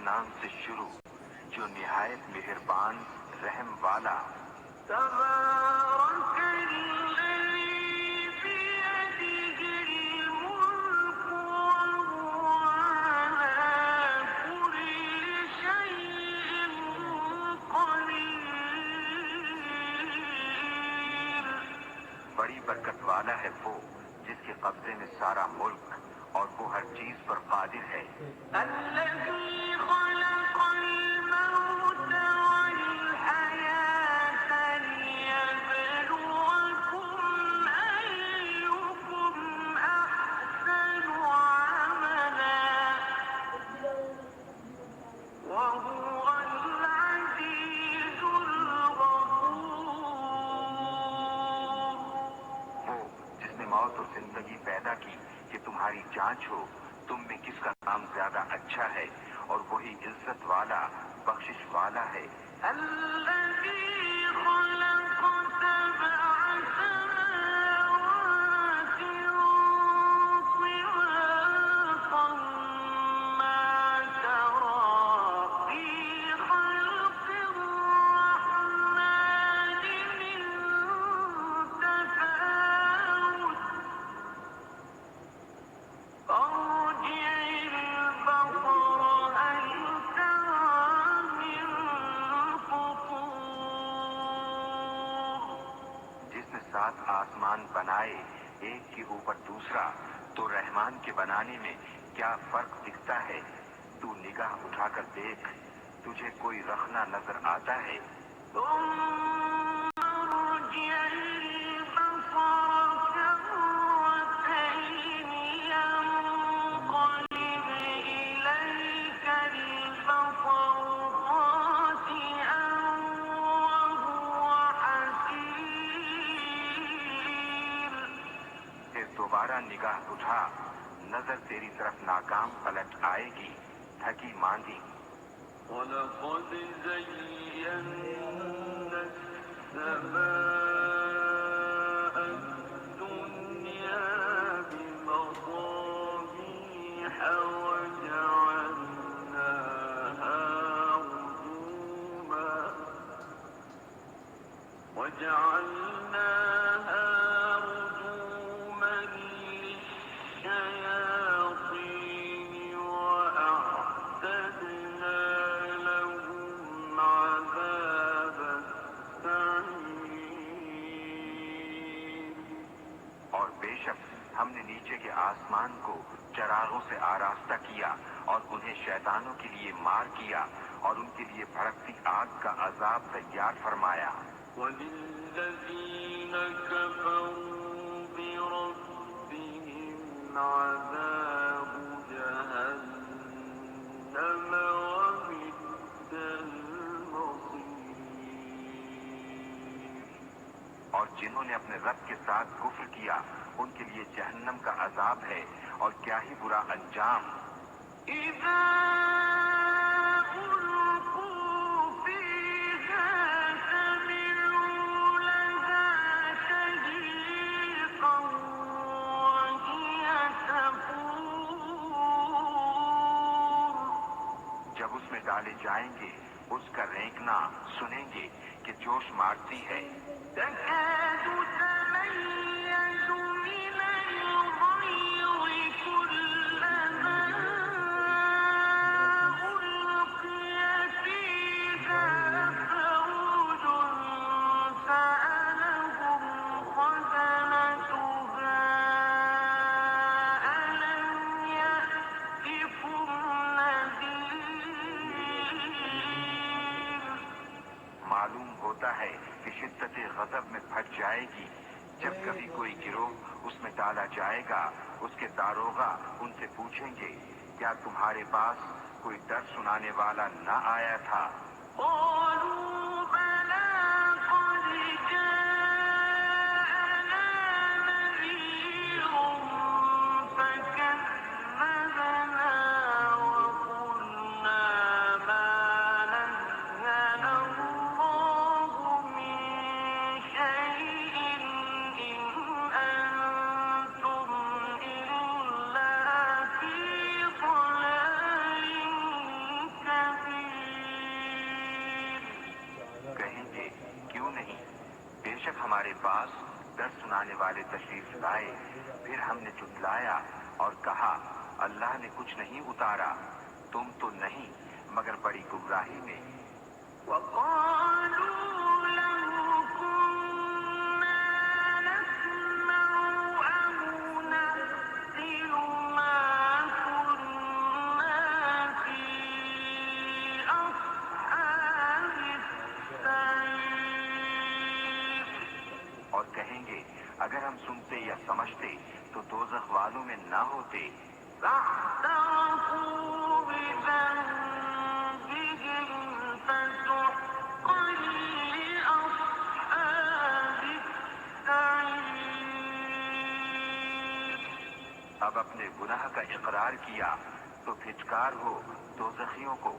نام سے شروع جو نہایت مہربان رحم والا. تبارک الذی بیدہ الملک وهو علی کل شیء قدیر. بڑی برکت والا ہے وہ جس کے قبضے میں سارا ملک اور وہ ہر چیز پر قادر ہے. الذی خلق الموت والحیاة لیبلوکم ایکم احسن عملا وهو العزیز الغفور. وہ جس نے موت اور زندگی پیدا کی کہ تمہاری جانچ ہو تم میں کس کا کام زیادہ اچھا ہے اور وہی عزت والا بخشش والا ہے. الذی خلق سبع سماوات طباقا ما ترى فی خلق الرحمن من تفاوت ارجع البصر هل ترى من فطور. جس نے 7 آسمان بنائے ایک کے اوپر دوسرا تو رحمان کے بنانے میں کیا فرق دکھتا ہے. تو نگاہ اٹھا کر دیکھ تجھے کوئی رخنہ نظر آتا ہے. ثم ارجع البصر كرتين ينقلب إليك البصر خاسئا وهو حسير. پھر دوبارہ نگاہ اٹھا نظر تیری طرف ناکام پلٹ آئے گی تھکی ماندی. وَلَقَدْ زَيَّنَّا السَّمَاءَ الدُّنْيَا بِمَصَابِيحَ وَجَعَلْنَاهَا رُجُومًا لِلشَّيَاطِينِ وَأَعْتَدْنَا لَهُمْ عَذَابَ السَّعِيرِ. اور بے شک ہم نے نیچے کے آسمان کو چراغوں سے آراستہ کیا اور انہیں شیطانوں کے لیے مار کیا اور ان کے لیے بھڑکتی آگ کا عذاب تیار فرمایا. وَلِلَّذِينَ كَفَرُوا بِرَبِّهِمْ عَذَابُ جَهَنَّمَ وَبِئْسَ الْمَصِيرُ. اور جنہوں نے اپنے رب کے ساتھ کفر کیا ان کے لیے جہنم کا عذاب ہے اور کیا ہی برا انجام. اذا القوا فيها سمعوا لها شهيقا وهي تفور. جب اس میں ڈالے جائیں گے اس کا رینکنا سنیں گے کہ جوش مارتی ہے. تكاد تميز من الغيظ كلما ألقي فيها فوج سألهم خزنتها ألم يأتكم نذير. معلوم ہوتا ہے کہ شدت غضب میں پھٹ جائے گی جب کبھی کوئی گروہ اس میں ڈالا جائے گا. اس کے داروغہ ان سے پوچھیں گے کیا تمہارے پاس کوئی ڈر سنانے والا نہ آیا تھا. قالوا بلى قد جاءنا نذير فكذبنا وقلنا ما نزل الله من شيء إن أنتم إلا في ضلال كبير. شک ہمارے پاس درس سنانے والے تشریف لائے، پھر ہم نے جھٹلایا اور کہا اللہ نے کچھ نہیں اتارا، تم تو نہیں مگر بڑی گمراہی میں۔ اور کہیں گے اگر ہم سنتے یا سمجھتے تو دوزخ والوں میں نہ ہوتے۔ اب اپنے گناہ کا اقرار کیا تو پھٹکار ہو دوزخیوں کو۔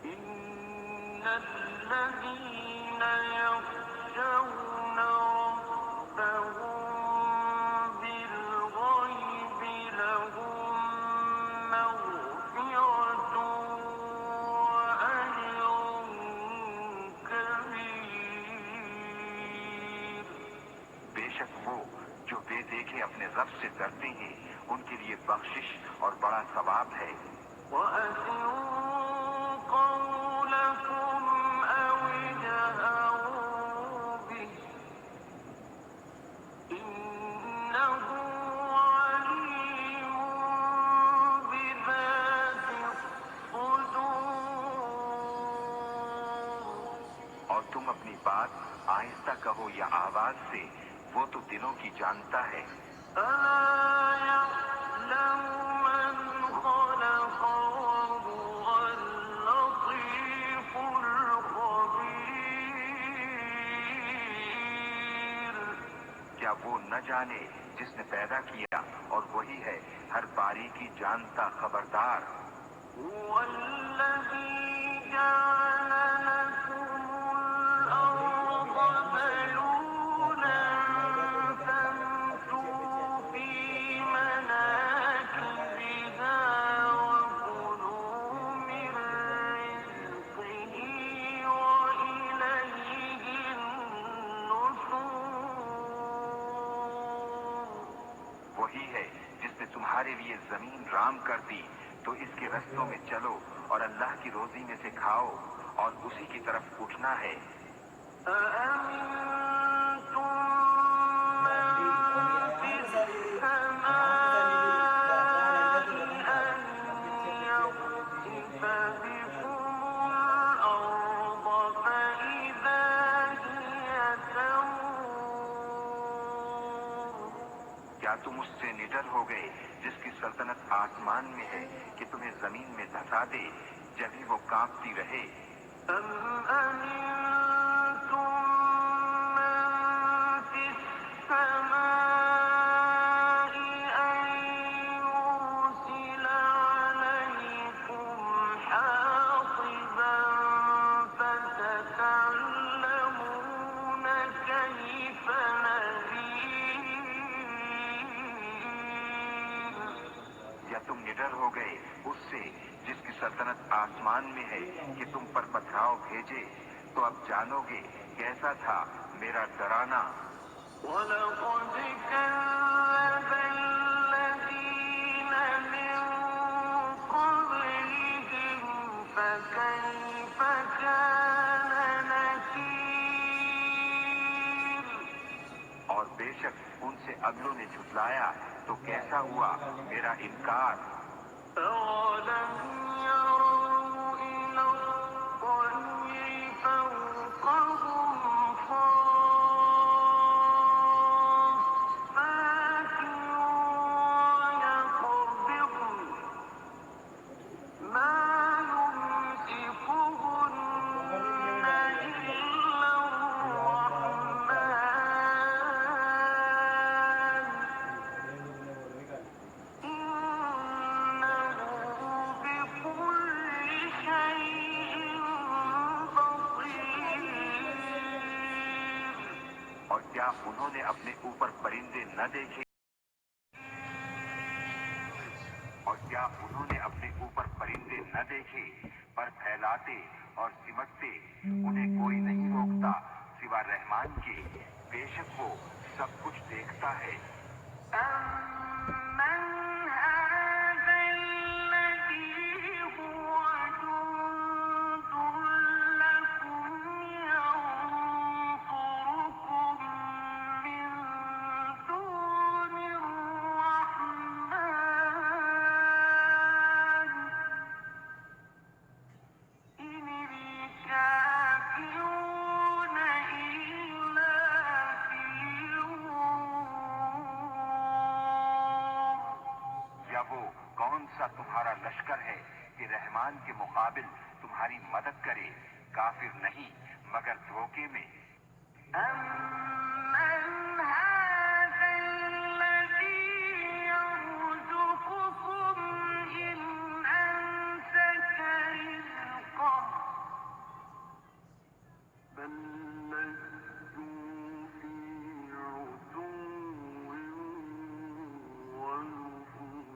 ان الذین یخشون ربهم بالغیب لهم مغفرة وأجر کبیر۔ بے شک وہ جو بے دیکھے اپنے رب سے ڈرتے ہیں ان کے لیے بخشش اور بڑا ثواب ہے۔ وَأَسِرُّوا قَوْلَكُمْ أَوِ اجْهَرُوا بِهِ إِنَّهُ عَلِيمٌ بِذَاتِ الصُّدُورِ۔ اور تم اپنی بات آہستہ کہو یا آواز سے، وہ تو دلوں کی جانتا ہے۔ أَلَا يَعْلَمُ مَنْ خَلَقَ وَهُوَ اللَّطِيفُ الْخَبِيرُ۔ کیا وہ نہ جانے جس نے پیدا کیا اور وہی ہے ہر باریکی جانتا خبردار۔ هُوَ الَّذِي جَعَلَ لَكُمُ الْأَرْضَ ذَلُولًا فَامْشُوا فِي مَنَاكِبِهَا وَكُلُوا مِن رِّزْقِهِ وَإِلَيْهِ النُّشُورُ۔ وہی ہے جس نے تمہارے لیے زمین رام کر دی تو اس کے رستوں میں چلو اور اللہ کی روزی میں سے کھاؤ اور اسی کی طرف اٹھنا ہے۔ أَأَمِنتُم مَّن فِي السَّمَاءِ أَن يَخْسِفَ بِكُمُ الْأَرْضَ فَإِذَا هِيَ تَمُورُ۔ کیا تم اس سے نڈر ہو گئے جس کی سلطنت آسمان میں ہے کہ تمہیں زمین میں دھسا دے جبھی وہ کانپتی رہے۔ أَمْ أَمِنتُم مَّن فِي السَّمَاءِ أَن يُرْسِلَ عَلَيْكُمْ حَاصِبًا فَسَتَعْلَمُونَ كَيْفَ نَذِيرِ۔ یا تم نڈر ہو گئے اس سے جس کی سلطنت آسمان میں ہے کہ تم پر پتھراؤ بھیجے، تو اب جانو گے کیسا تھا میرا ڈرانا۔ وَلَقَدْ كَذَّبَ الَّذِينَ مِن قَبْلِهِمْ فَكَيْفَ كَانَ نَكِيرِ۔ اور بے شک ان سے اگلوں نے جھٹلایا تو کیسا ہوا میرا انکار۔ أَوَلَمْ يَرَوْا إِلَى الطَّيْرِ فَوْقَهُمْ صَافَّاتٍ وَيَقْبِضْنَ مَا يُمْسِكُهُنَّ إِلَّا الرَّحْمَٰنُ إِنَّهُ بِكُلِّ شَيْءٍ بَصِيرٌ۔ اور کیا انہوں نے اپنے اوپر پرندے نہ دیکھے؟ پر پھیلاتے اور سمٹتے انہیں کوئی نہیں روکتا سوا رحمان کے۔ بے شک وہ سب کچھ دیکھتا ہے۔ أَمَّنْ هَٰذَا الَّذِي هُوَ جُندٌ لَّكُمْ يَنصُرُكُم مِّن دُونِ الرَّحْمَٰنِ إِنِ الْكَافِرُونَ إِلَّا فِي غُرُورٍ یا وہ کون سا تمہارا لشکر ہے کہ رحمان کے مقابل تمہاری مدد کرے؟ کافر نہیں مگر دھوکے میں۔ أَمَّنْ هَٰذَا الَّذِي يَرْزُقُكُمْ إِنْ أَمْسَكَ رِزْقَهُ بَل لَّجُّوا فِي عُتُوٍّ وَنُفُورٍ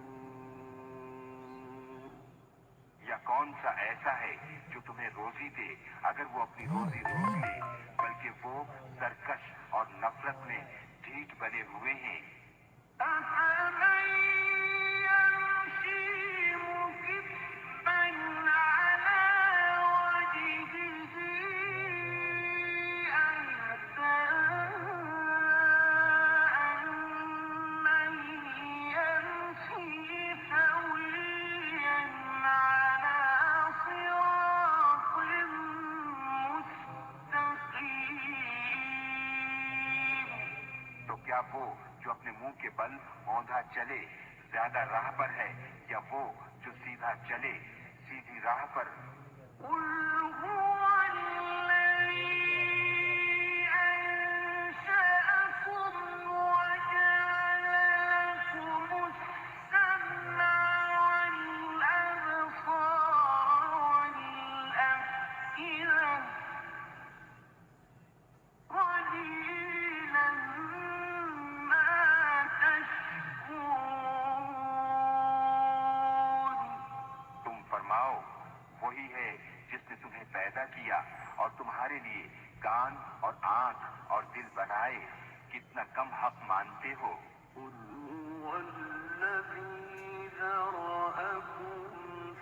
یا کون سا ایسا ہے جو تمہیں روزی دے اگر وہ اپنی روزی روک لے؟ بلکہ وہ سرکش اور نفرت میں ڈھیٹ بنے ہوئے ہیں۔ أَفَمَن يَمْشِي مُكِبًّا عَلَىٰ وَجْهِهِ أَهْدَىٰ أَمَّن يَمْشِي سَوِيًّا عَلَىٰ صِرَاطٍ مُّسْتَقِيمٍ تو کیا وہ جو اپنے منہ کے بل اوندھا چلے زیادہ راہ پر ہے یا وہ جو سیدھا چلے سیدھی راہ پر؟ قُلْ هُوَ الَّذِي أَنشَأَكُمْ وَجَعَلَ لَكُمُ السَّمْعَ وَالْأَبْصَارَ وَالْأَفْئِدَةَ ۖ قَلِيلًا مَّا تَشْكُرُونَ تم فرماؤ وہی ہے جس نے تمہیں پیدا کیا اور تمہارے لیے کان اور آنکھ اور دل بنائے، کتنا کم حق مانتے ہو۔ قُلْ هُوَ الَّذِي ذَرَأَكُمْ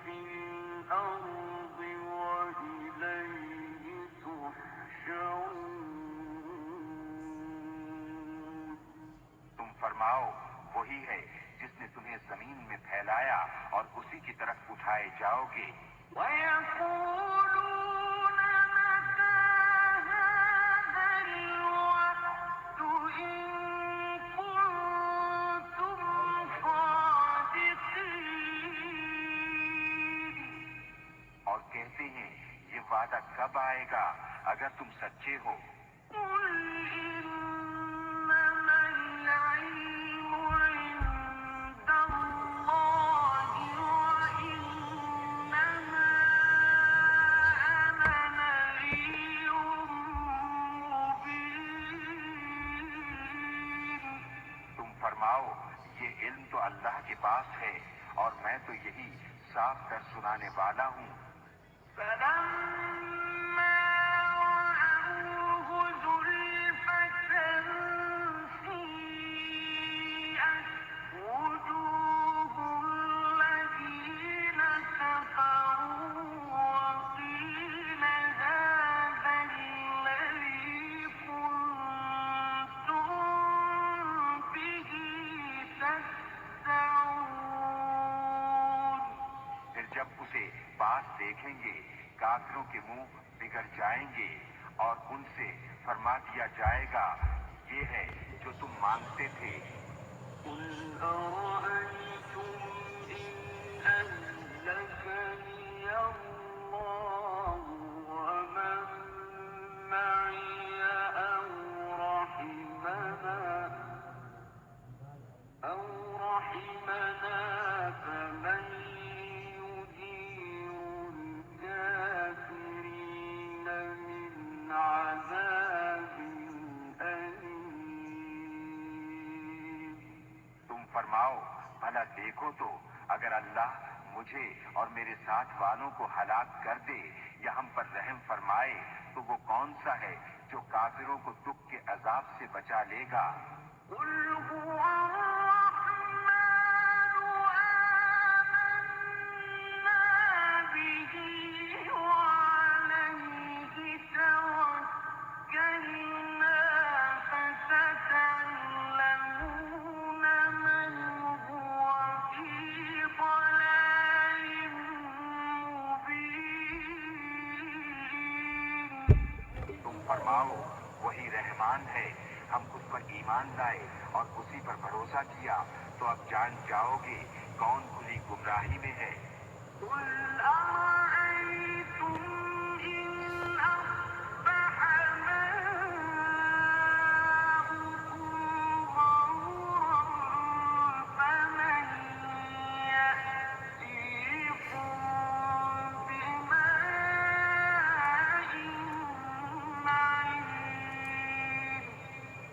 فِي الْأَرْضِ وَإِلَيْهِ تُحْشَرُونَ تم فرماؤ وہی ہے جس نے تمہیں زمین میں پھیلایا اور اسی کی طرف اٹھائے جاؤ گے۔ وَيَقُولُونَ مَتَىٰ هَٰذَا الْوَعْدُ إِن كُنتُمْ صَادِقِينَ اور کہتے ہیں یہ وعدہ کب آئے گا اگر تم سچے ہو؟ قُلْ إِنَّمَا الْعِلْمُ عِندَ اللَّهِ وَإِنَّمَا أَنَا نَذِيرٌ مُّبِينٌ تم فرماؤ یہ علم تو اللہ کے پاس ہے اور میں تو یہی صاف کر سنانے والا ہوں۔ فَلَمَّا رَأَوْهُ زُلْفَةً سِيئَتْ وُجُوهُ الَّذِينَ كَفَرُوا وَقِيلَ هَٰذَا الَّذِي كُنتُم بِهِ تَدَّعُونَ پھر جب اسے پاس دیکھیں گے کافروں کے منہ بگڑ جائیں گے اور ان سے فرما دیا جائے گا یہ ہے جو تم مانگتے تھے۔ قُلْ أَرَأَيْتُمْ إِنْ أَهْلَكَنِيَ اللَّهُ وَمَن مَّعِيَ أَوْ رَحِمَنَا فَمَن يُجِيرُ الْكَافِرِينَ مِنْ عَذَابٍ أَلِيمٍ تم فرماؤ بھلا دیکھو تو اگر اللہ مجھے اور میرے ساتھ والوں کو ہلاک کر دے یا ہم پر رحم فرمائے تو وہ کون سا ہے جو کافروں کو دکھ کے عذاب سے بچا لے گا۔ قل هو الرحمن آمنا به وعليه توكلنا فستعلمون من هو في ضلال مبين۔ تم فرماؤ وہی رحمان ہے، ہم اس پر ایمان لائے اور اسی پر بھروسہ کیا، تو اب جان جاؤ گے کون کھلی گمراہی میں ہے۔ قل أرأيتم إن أصبح ماؤكم غورا فمن يأتيكم بماء معين۔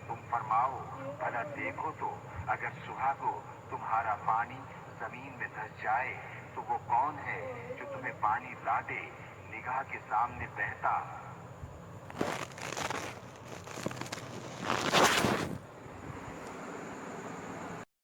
تم فرماؤ بھلا دیکھو تو اگر صبح کو تمہارا پانی زمین میں دھس جائے تو وہ کون ہے جو تمہیں پانی لا دے نگاہ کے سامنے بہتا۔